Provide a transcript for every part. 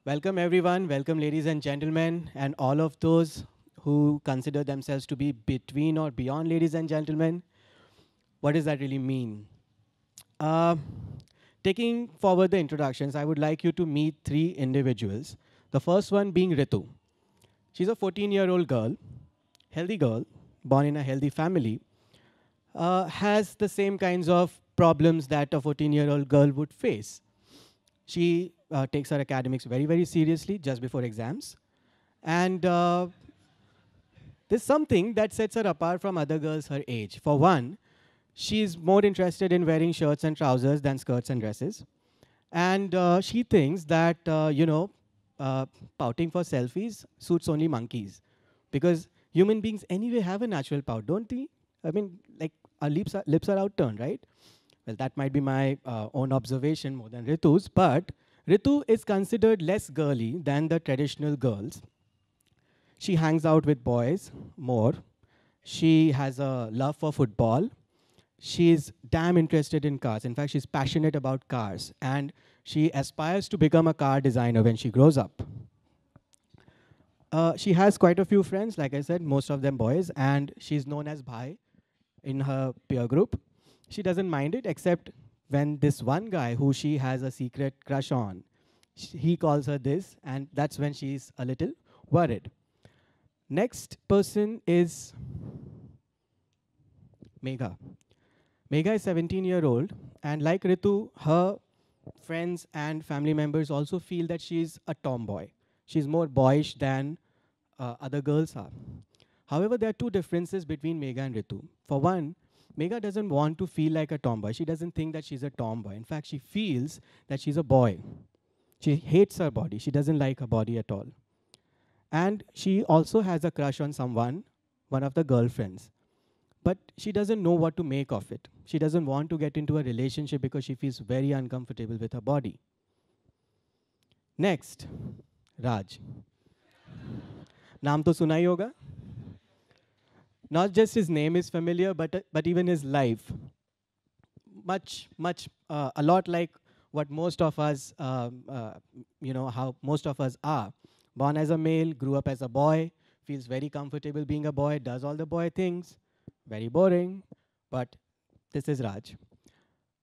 Welcome everyone, welcome ladies and gentlemen, and all of those who consider themselves to be between or beyond ladies and gentlemen. What does that really mean? Uh, Taking forward the introductions, I would like you to meet three individuals. The first one being Ritu. She's a 14-year-old girl, healthy girl, born in a healthy family, has the same kinds of problems that a 14-year-old girl would face. She takes her academics very, very seriously just before exams. And there's something that sets her apart from other girls her age. For one, she's more interested in wearing shirts and trousers than skirts and dresses. And she thinks that, pouting for selfies suits only monkeys. Because human beings anyway have a natural pout, don't they? I mean, like, our lips are outturned, right? Well, that might be my own observation more than Ritu's, but Ritu is considered less girly than the traditional girls. She hangs out with boys more. She has a love for football. She's damn interested in cars. In fact, she's passionate about cars. And she aspires to become a car designer when she grows up. She has quite a few friends, like I said, most of them boys. And she's known as Bhai in her peer group. She doesn't mind it, except when this one guy who she has a secret crush on, he calls her this. And that's when she's a little worried. Next person is Megha. Megha is 17-year-old, and like Ritu, her friends and family members also feel that she's a tomboy. She's more boyish than other girls are. However, there are two differences between Megha and Ritu. For one, Megha doesn't want to feel like a tomboy. She doesn't think that she's a tomboy. In fact, she feels that she's a boy. She hates her body. She doesn't like her body at all. And she also has a crush on someone, one of the girlfriends. But she doesn't know what to make of it. She doesn't want to get into a relationship because she feels very uncomfortable with her body. Next, Raj. Naam to suna hi hoga. Not just his name is familiar, but even his life. A lot like what most of us, how most of us are. Born as a male, grew up as a boy, feels very comfortable being a boy, does all the boy things. Very boring, but this is Raj.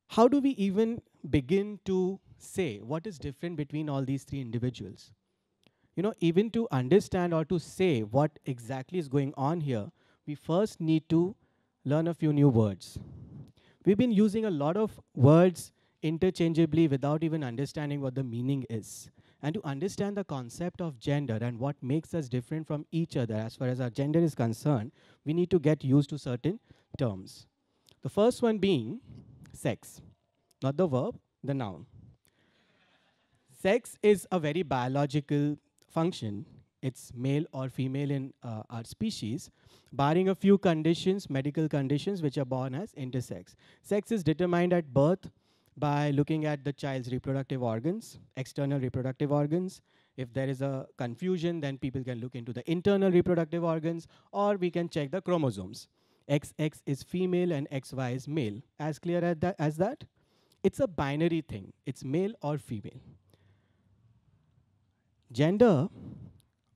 How do we even begin to say what is different between all these three individuals? Even to understand or to say what exactly is going on here, we first need to learn a few new words. We've been using a lot of words interchangeably without even understanding what the meaning is. And to understand the concept of gender and what makes us different from each other as far as our gender is concerned, we need to get used to certain terms. The first one being sex, not the verb, the noun. Sex is a very biological function. It's male or female in our species, barring a few conditions, medical conditions, which are born as intersex. Sex is determined at birth by looking at the child's reproductive organs, external reproductive organs. If there is a confusion, then people can look into the internal reproductive organs, or we can check the chromosomes. XX is female and XY is male. As clear as that? It's a binary thing. It's male or female. Gender,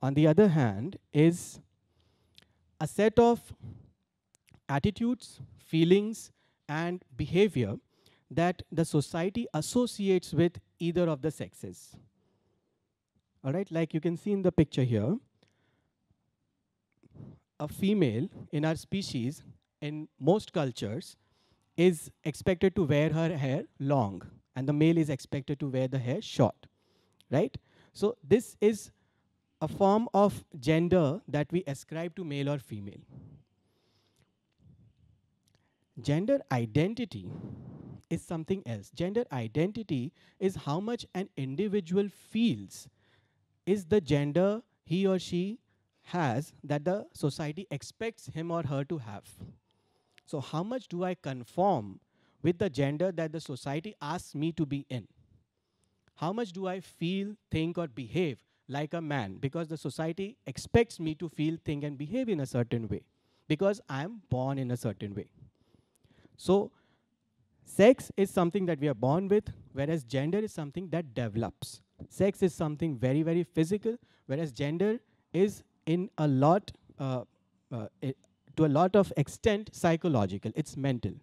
on the other hand, is a set of attitudes, feelings, and behavior that the society associates with either of the sexes. All right, like you can see in the picture here, a female in our species, in most cultures, is expected to wear her hair long, and the male is expected to wear the hair short, right? So this is a form of gender that we ascribe to male or female. Gender identity is something else. Gender identity is how much an individual feels is the gender he or she has that the society expects him or her to have. So how much do I conform with the gender that the society asks me to be in? How much do I feel, think, or behave like a man? Because the society expects me to feel, think, and behave in a certain way. Because I am born in a certain way. So sex is something that we are born with, whereas gender is something that develops. Sex is something very, very physical, whereas gender is in a lot, to a lot of extent, psychological. It's mental.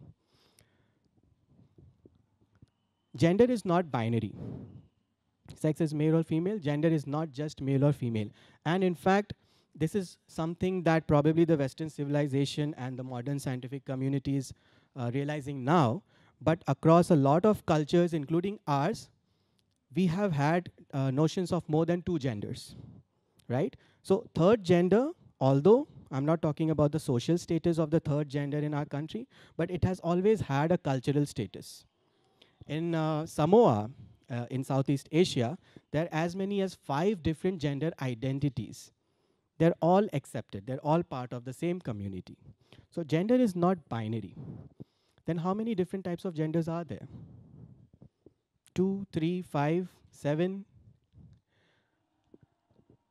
Gender is not binary. Sex is male or female. Gender is not just male or female. And in fact, this is something that probably the Western civilization and the modern scientific community is realizing now. But across a lot of cultures, including ours, we have had notions of more than two genders, right? So third gender, although I'm not talking about the social status of the third gender in our country, but it has always had a cultural status. In Samoa, in Southeast Asia, there are as many as 5 different gender identities. They're all accepted. They're all part of the same community. So gender is not binary. Then how many different types of genders are there? 2, 3, 5, 7?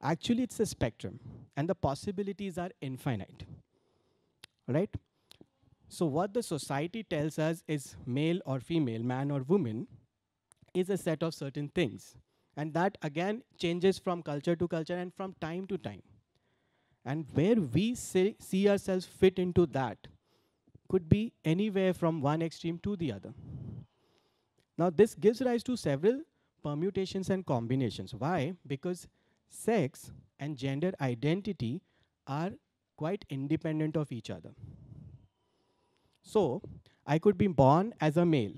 Actually, it's a spectrum, and the possibilities are infinite, right? So what the society tells us is male or female, man or woman, is a set of certain things. And that, again, changes from culture to culture and from time to time. And where we see ourselves fit into that could be anywhere from one extreme to the other. Now, this gives rise to several permutations and combinations. Why? Because sex and gender identity are quite independent of each other. So, I could be born as a male,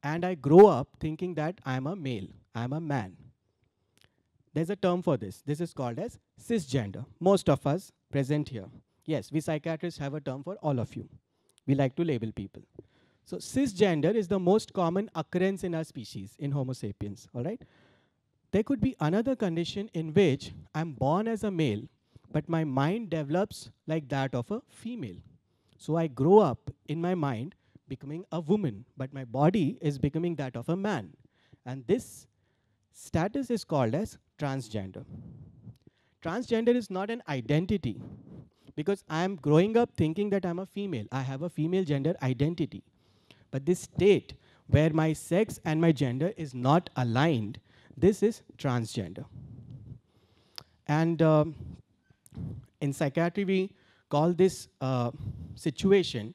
and I grow up thinking that I'm a male, I'm a man. There's a term for this. This is called as cisgender. Most of us present here. Yes, we psychiatrists have a term for all of you. We like to label people. So cisgender is the most common occurrence in our species, in Homo sapiens, all right? There could be another condition in which I'm born as a male, but my mind develops like that of a female. So I grow up in my mind becoming a woman, but my body is becoming that of a man. And this status is called as transgender. Transgender is not an identity, because I am growing up thinking that I'm a female. I have a female gender identity. But this state where my sex and my gender is not aligned, this is transgender. And in psychiatry, we call this situation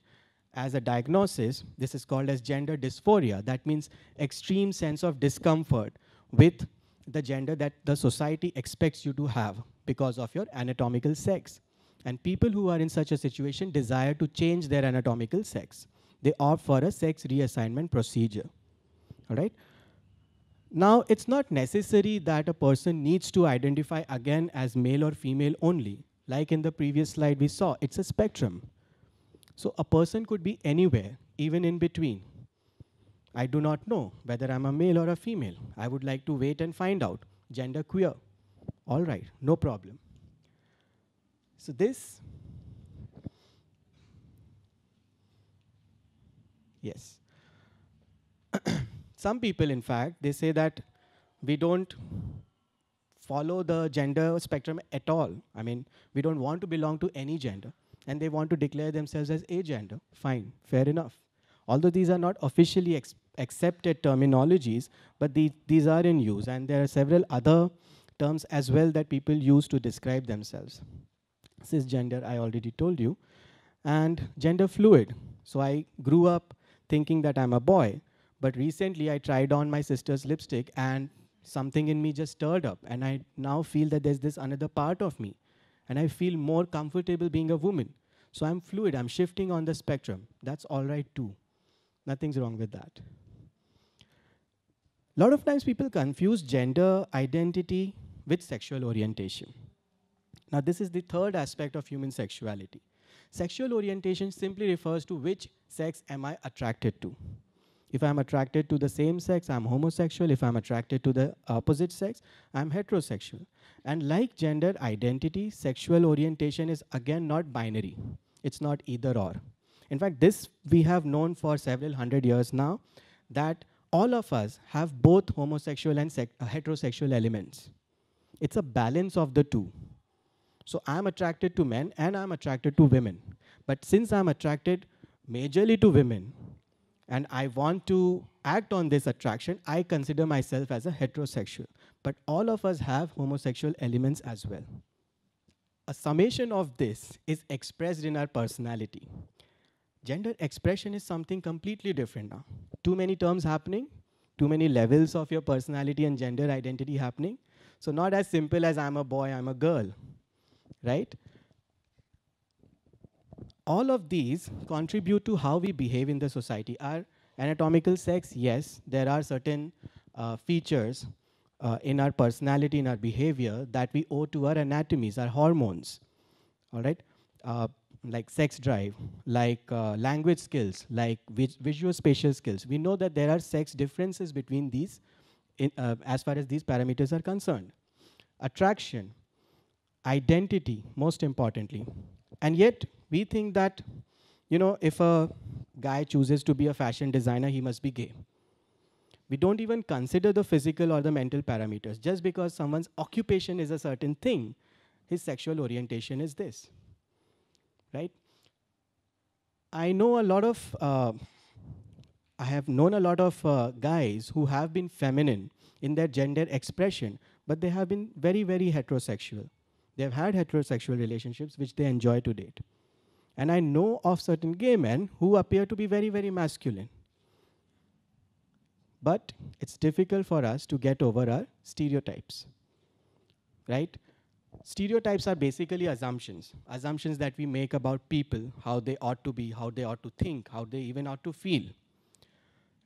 as a diagnosis. This is called as gender dysphoria. That means extreme sense of discomfort with the gender that the society expects you to have because of your anatomical sex. And people who are in such a situation desire to change their anatomical sex. They opt for a sex reassignment procedure. All right? Now, it's not necessary that a person needs to identify again as male or female only. Like in the previous slide we saw, it's a spectrum. So a person could be anywhere, even in between. I do not know whether I'm a male or a female. I would like to wait and find out. Gender queer. All right, no problem. So this, yes. Some people, in fact, they say that we don't follow the gender spectrum at all. I mean, we don't want to belong to any gender, and they want to declare themselves as agender. Fine, fair enough. Although these are not officially accepted terminologies, but these are in use, and there are several other terms as well that people use to describe themselves. Cisgender, I already told you, and gender fluid. So I grew up thinking that I'm a boy, but recently I tried on my sister's lipstick and something in me just stirred up, and I now feel that there's this another part of me, and I feel more comfortable being a woman. So I'm fluid, I'm shifting on the spectrum. That's all right too. Nothing's wrong with that. A lot of times people confuse gender identity with sexual orientation. Now this is the third aspect of human sexuality. Sexual orientation simply refers to which sex am I attracted to. If I'm attracted to the same sex, I'm homosexual. If I'm attracted to the opposite sex, I'm heterosexual. And like gender identity, sexual orientation is again not binary. It's not either or. In fact, this we have known for several hundred years now, that all of us have both homosexual and heterosexual elements. It's a balance of the two. So I'm attracted to men and I'm attracted to women. But since I'm attracted majorly to women, and I want to act on this attraction, I consider myself as a heterosexual. But all of us have homosexual elements as well. A summation of this is expressed in our personality. Gender expression is something completely different now. Too many terms happening, too many levels of your personality and gender identity happening. So not as simple as I'm a boy, I'm a girl, right? All of these contribute to how we behave in the society. Our anatomical sex, yes, there are certain features in our personality, in our behavior that we owe to our anatomies, our hormones, all right? Like sex drive, like language skills, like visual spatial skills. We know that there are sex differences between these as far as these parameters are concerned. Attraction, identity, most importantly. And yet, we think that, if a guy chooses to be a fashion designer, he must be gay. We don't even consider the physical or the mental parameters. Just because someone's occupation is a certain thing, his sexual orientation is this, right? I know a lot of, I have known a lot of guys who have been feminine in their gender expression, but they have been very, very heterosexual. They have had heterosexual relationships which they enjoy to date. And I know of certain gay men who appear to be very, very masculine. But it's difficult for us to get over our stereotypes, right? Stereotypes are basically assumptions that we make about people, how they ought to be, how they ought to think, how they even ought to feel.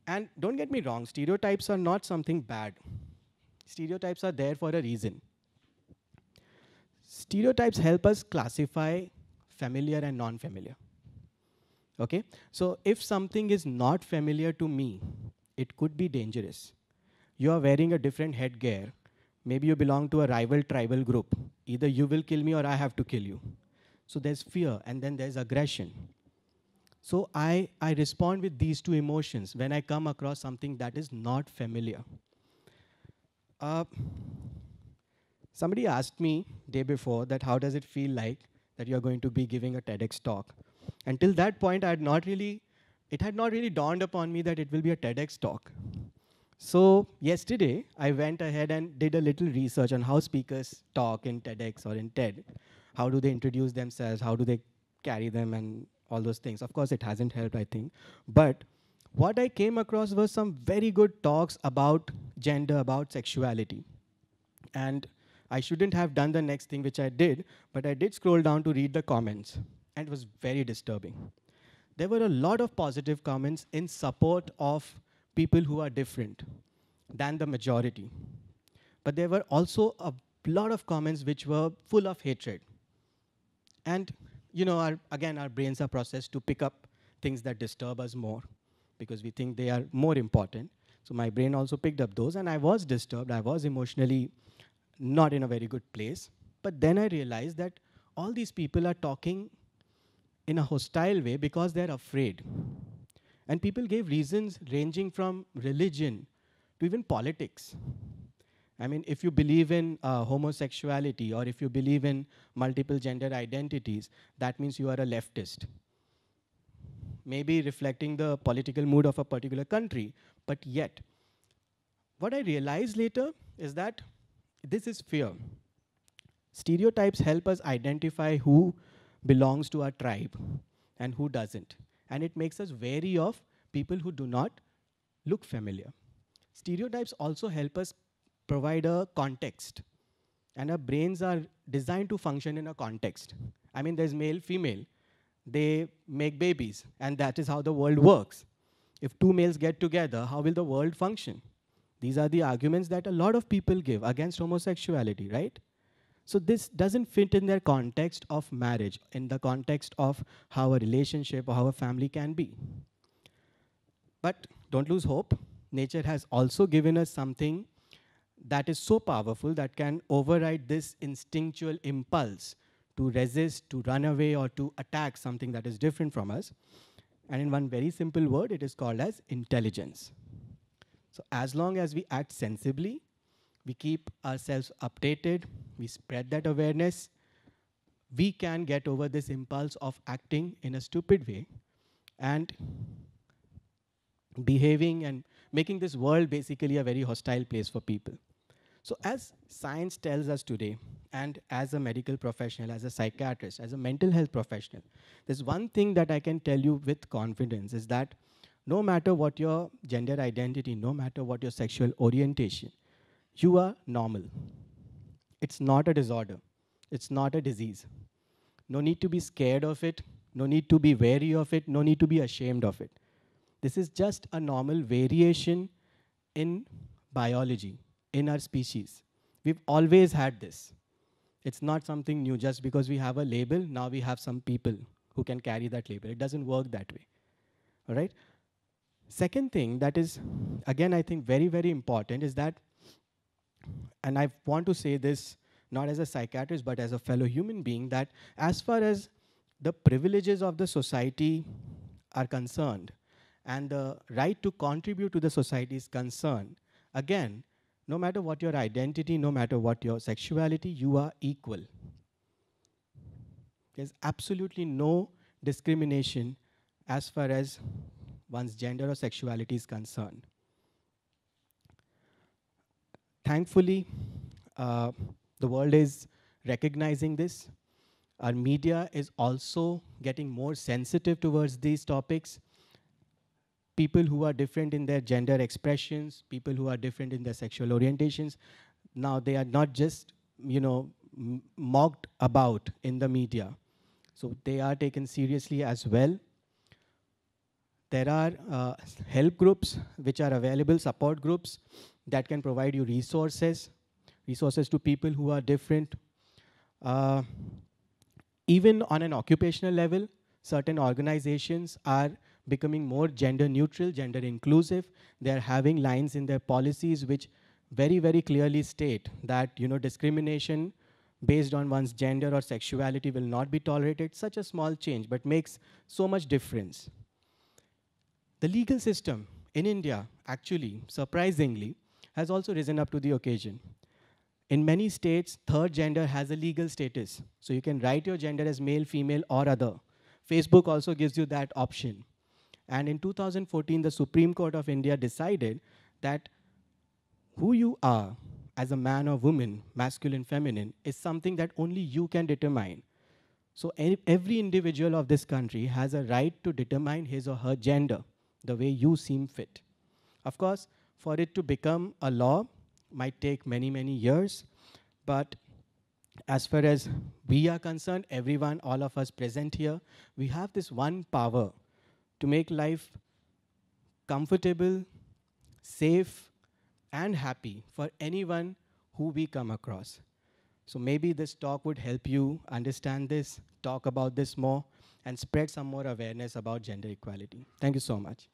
And don't get me wrong, stereotypes are not something bad. Stereotypes are there for a reason. Stereotypes help us classify familiar and non-familiar. Okay? So if something is not familiar to me, it could be dangerous. You are wearing a different headgear. Maybe you belong to a rival tribal group. Either you will kill me or I have to kill you. So there's fear and then there's aggression. So I respond with these two emotions when I come across something that is not familiar. Somebody asked me day before that how does it feel like that you're going to be giving a TEDx talk. Until that point, it had not really dawned upon me that it will be a TEDx talk. So yesterday, I went ahead and did a little research on how speakers talk in TEDx or in TED. How do they introduce themselves? How do they carry them and all those things? Of course, it hasn't helped, I think. But what I came across was some very good talks about gender, about sexuality. And I shouldn't have done the next thing, which I did, but I did scroll down to read the comments, and it was very disturbing. There were a lot of positive comments in support of people who are different than the majority. But there were also a lot of comments which were full of hatred. And, again, our brains are processed to pick up things that disturb us more because we think they are more important. So my brain also picked up those, and I was disturbed. I was emotionally not in a very good place. But then I realized that all these people are talking in a hostile way because they're afraid. And people gave reasons ranging from religion to even politics. I mean, if you believe in homosexuality or if you believe in multiple gender identities, that means you are a leftist. Maybe reflecting the political mood of a particular country, but yet. What I realized later is that this is fear. Stereotypes help us identify who belongs to our tribe and who doesn't. And it makes us wary of people who do not look familiar. Stereotypes also help us provide a context. And our brains are designed to function in a context. I mean, there's male, female. They make babies, and that is how the world works. If two males get together, how will the world function? These are the arguments that a lot of people give against homosexuality, right? So this doesn't fit in their context of marriage, in the context of how a relationship or how a family can be. But don't lose hope. Nature has also given us something that is so powerful that can override this instinctual impulse to resist, to run away, or to attack something that is different from us. And in one very simple word, it is called as intelligence. So as long as we act sensibly, we keep ourselves updated, we spread that awareness, we can get over this impulse of acting in a stupid way and behaving and making this world basically a very hostile place for people. So as science tells us today, and as a medical professional, as a psychiatrist, as a mental health professional, there's one thing that I can tell you with confidence is that no matter what your gender identity, no matter what your sexual orientation, you are normal. It's not a disorder. It's not a disease. No need to be scared of it. No need to be wary of it. No need to be ashamed of it. This is just a normal variation in biology, in our species. We've always had this. It's not something new. Just because we have a label, now we have some people who can carry that label. It doesn't work that way. All right? Second thing that is, again, I think very, very important is that, and I want to say this not as a psychiatrist, but as a fellow human being, that as far as the privileges of the society are concerned, and the right to contribute to the society is concerned, again, no matter what your identity, no matter what your sexuality, you are equal. There's absolutely no discrimination as far as one's gender or sexuality is concerned. Thankfully, the world is recognizing this. Our media is also getting more sensitive towards these topics. People who are different in their gender expressions, people who are different in their sexual orientations, now they are not just, mocked about in the media. So they are taken seriously as well. There are help groups which are available, support groups that can provide you resources to people who are different. Even on an occupational level, certain organizations are becoming more gender neutral, gender inclusive. They're having lines in their policies which very, very clearly state that discrimination based on one's gender or sexuality will not be tolerated. Such a small change, but makes so much difference. The legal system in India, actually, surprisingly, has also risen up to the occasion. In many states, third gender has a legal status. So you can write your gender as male, female, or other. Facebook also gives you that option. And in 2014, the Supreme Court of India decided that who you are as a man or woman, masculine, feminine, is something that only you can determine. So every individual of this country has a right to determine his or her gender the way you seem fit. Of course, for it to become a law might take many, many years, but as far as we are concerned, everyone, all of us present here, we have this one power to make life comfortable, safe, and happy for anyone who we come across. So maybe this talk would help you understand this, talk about this more, and spread some more awareness about gender equality. Thank you so much.